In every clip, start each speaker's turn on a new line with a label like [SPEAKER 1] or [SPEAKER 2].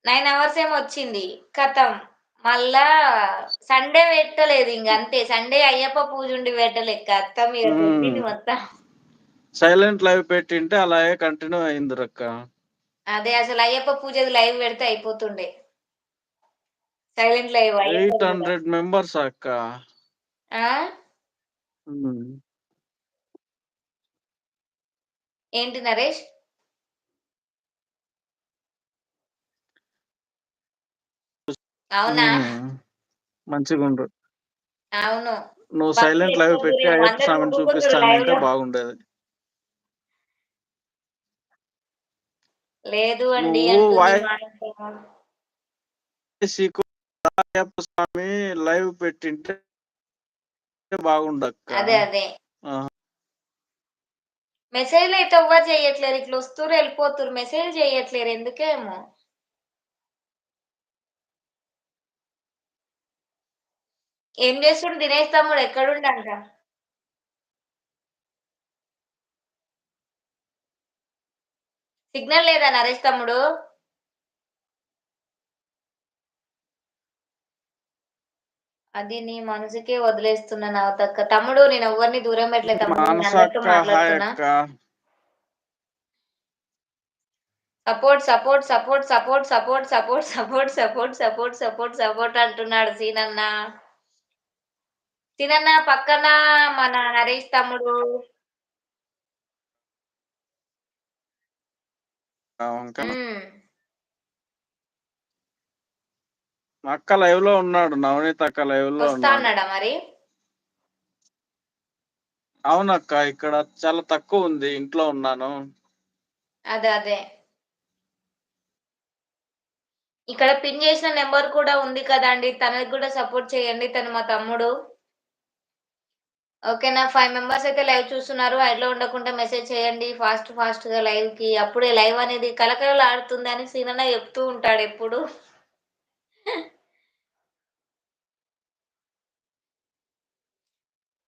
[SPEAKER 1] 9 hours ఏమో వచ్చింది. ఖతం. మళ్ళా సండే పెట్టలేదు అంతే. సండే అయ్యప్ప పూజ ఉండి పెట్టలే. ఖతం ఇగ దొబ్బింది మొత్తం.
[SPEAKER 2] సైలెంట్ లైవ్ పెట్టింటే అలాగే కంటిన్యూ అయిందిరక్క.
[SPEAKER 1] అదే అసలు అయ్యప్ప పూజది లైవ్ పెడితే అయిపోతుండే. సైలెంట్ లైవ్
[SPEAKER 2] 800 మెంబర్స్ అక్క.
[SPEAKER 1] ఆ?
[SPEAKER 2] హ్మ్.
[SPEAKER 1] ఏంటి నరేష్? అవునా?
[SPEAKER 2] మంచిగుండు.
[SPEAKER 1] అవును.
[SPEAKER 2] నువ్వు సైలెంట్ లైవ్ పెట్టి
[SPEAKER 1] భక్తులెక్కువుందురేమో.
[SPEAKER 2] అయ్యప్ప
[SPEAKER 1] అందరూ
[SPEAKER 2] స్వామిని
[SPEAKER 1] ఉరుకుకుందురు
[SPEAKER 2] చూపిస్తానంటే
[SPEAKER 1] లైవ్‌లో.
[SPEAKER 2] బాగుండేది.
[SPEAKER 1] లేదు అండి
[SPEAKER 2] నువ్వు
[SPEAKER 1] అంటుంది
[SPEAKER 2] వాయిస్
[SPEAKER 1] మానస.
[SPEAKER 2] అయ్యప్ప స్వామి లైవ్ పెట్టింటే బాగుండక్క.
[SPEAKER 1] అదే. మెసేజ్‌లు అయితే ఎవ్వరు చెయ్యట్లేరు. ఇట్లా వస్తుర్రు ఎళ్ళిపోతుర్రు. మెసేజ్ చెయ్యట్లేరు ఎందుకేమో. ఏం చేస్తుండు దినేష్ తమ్ముడు ఎక్కడుండంట? సిగ్నల్ లేదా నరేష్ తమ్ముడు? అది నీ మనసుకే వదిలేస్తున్నా నవతక్క. తమ్ముడు నేనెవ్వరిని దూరం పెట్టలే తమ్ముడు. నేను
[SPEAKER 2] మానస
[SPEAKER 1] అందరితో
[SPEAKER 2] అక్క హాయ్
[SPEAKER 1] మాట్లాడుతున్నా.
[SPEAKER 2] అక్క.
[SPEAKER 1] సపోర్ట్ అంటున్నాడు సీనన్న. సీనన్న పక్కన మన నరేష్ తమ్ముడు. హ్మ్.
[SPEAKER 2] మా అక్క లైవ్ లో ఉన్నాడు. నవనీత అక్క లైవ్ లో
[SPEAKER 1] వస్తా
[SPEAKER 2] ఉన్నాడు.
[SPEAKER 1] అన్నాడా మరి?
[SPEAKER 2] అవునక్క ఇక్కడ చాలా తక్కువ ఉంది. ఇంట్లో ఉన్నాను.
[SPEAKER 1] అదే. ఇక్కడ పిన్ చేసిన నెంబర్ కూడా ఉంది కదండీ! తనకి కూడా సపోర్ట్ చేయండి. తను మా తమ్ముడు. ఓకేనా? 5 మెంబర్స్ అయితే లైవ్ చూస్తున్నారు. ఐడిలో ఉండకుండా మెసేజ్ చేయండి ఫాస్ట్‌గా లైవ్‌కి. అప్పుడే లైవ్ అనేది కళకళలాడుతుందని సీనన్న చెప్తూ ఉంటాడెప్పుడు.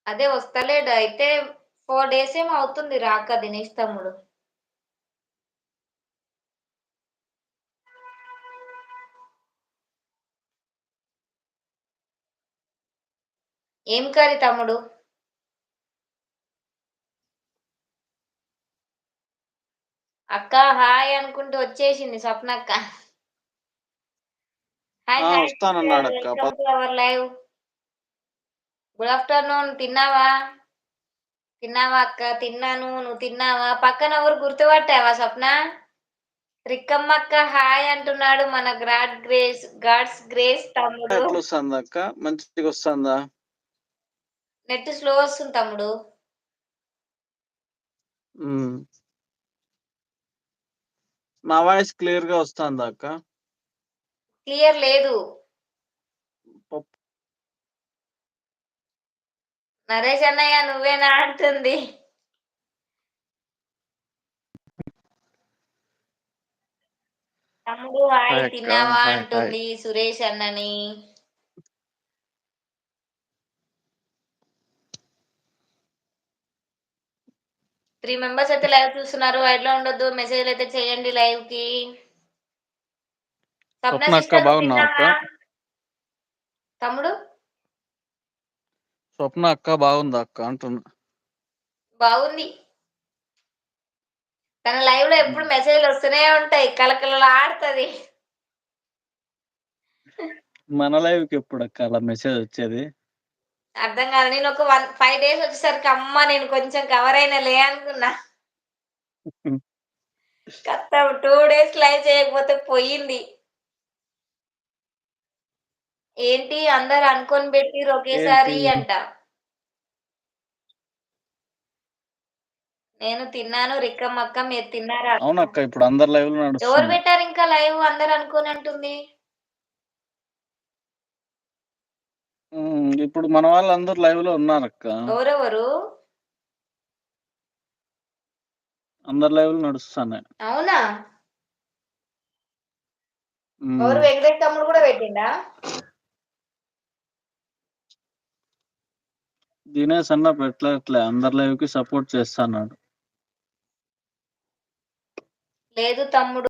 [SPEAKER 1] అదే వస్తలేడు. అయితే 4 డేస్ ఏమో అవుతుంది రాక దినేష్ తమ్ముడు. ఏం కర్రీ తమ్ముడు? అక్క హాయ్ అనుకుంటూ వచ్చేసింది స్వప్నక్క. హాయ్ సిస్టర్
[SPEAKER 2] వస్తానన్నాడక్క.
[SPEAKER 1] Welcome to our live. Good afternoon తిన్నావా? తిన్నావా అక్క? తిన్నాను. నువ్వు తిన్నావా? పక్కన ఎవరు గుర్తుపట్టావా స్వప్న? రిక్కమ్మక్క హాయ్ అంటున్నాడు మన గాడ్స్ గ్రేస్ తమ్ముడు.
[SPEAKER 2] ఎట్లొస్తుందక్క? మంచిగొస్తుందా?
[SPEAKER 1] నెట్ స్లో వస్తుంది తమ్ముడు.
[SPEAKER 2] నా వాయిస్ క్లియర్ గా వస్తుందా అక్క?
[SPEAKER 1] క్లియర్ లేదు. నరేష్ అన్నయ్య నువ్వేనా అంటుంది. తమ్ముడు హాయ్
[SPEAKER 2] హాయ్ అక్క.
[SPEAKER 1] తిన్నావా
[SPEAKER 2] హాయ్.
[SPEAKER 1] అంటుంది సురేష్ అన్నని. 3 మెంబర్స్ అయితే లైవ్ చూస్తున్నారు. ఐడిలో ఉండొద్దు. మెసేజ్‌లు అయితే చేయండి లైవ్‌కి. స్వప్న
[SPEAKER 2] స్వప్న అక్క
[SPEAKER 1] సిస్టర్ నువ్వు
[SPEAKER 2] బాగున్నావా అక్క?
[SPEAKER 1] తిన్నావా? తమ్ముడు
[SPEAKER 2] స్వప్న అక్క బాగుందా అక్క అంటున్నా.
[SPEAKER 1] బాగుంది. తన లైవ్‌లో ఎప్పుడు మెసేజ్‌లు వస్తూనే ఉంటాయి. కళకళలాడుతది.
[SPEAKER 2] మన లైవ్‌కి ఎప్పుడక్క అలా మెసేజ్ వచ్చేది?
[SPEAKER 1] అర్థం కాదు. నేను ఒక 5 డేస్ వచ్చేసరికి అమ్మ నేను కొంచెం కవర్ అయినలే అనుకున్నా. ఖతం 2 డేస్ లైవ్ చేయకపోతే పోయింది. ఏంటి అందరూ అనుకోని పెట్టిర్రు
[SPEAKER 2] ఏంటి?
[SPEAKER 1] ఒకేసారి అంట. నేను తిన్నాను రిక్కమ్మక్క మీరు తిన్నారా అక్క?
[SPEAKER 2] అవునక్క ఇప్పుడు అందరి లైవ్‌లు
[SPEAKER 1] ఎవరు
[SPEAKER 2] నడుస్తున్నాయి.
[SPEAKER 1] పెట్టారు ఇంకా లైవ్ అందరూ అనుకోని అంటుంది.
[SPEAKER 2] ఇప్పుడు మన వాళ్ళందరూ లైవ్‌లో ఉన్నారక్క.
[SPEAKER 1] ఎవరెవరు?
[SPEAKER 2] అందరి లైవ్‌లు నడుస్తున్నాయి.
[SPEAKER 1] అవునా? ఎవరు
[SPEAKER 2] హ్మ్.
[SPEAKER 1] వెంకటేష్ తమ్ముడు కూడా పెట్టిండా?
[SPEAKER 2] దినేష్ అన్న పెట్టట్లే. అందరి లైవ్‌కి సపోర్ట్ చేస్తన్నాడు.
[SPEAKER 1] లేదు తమ్ముడు.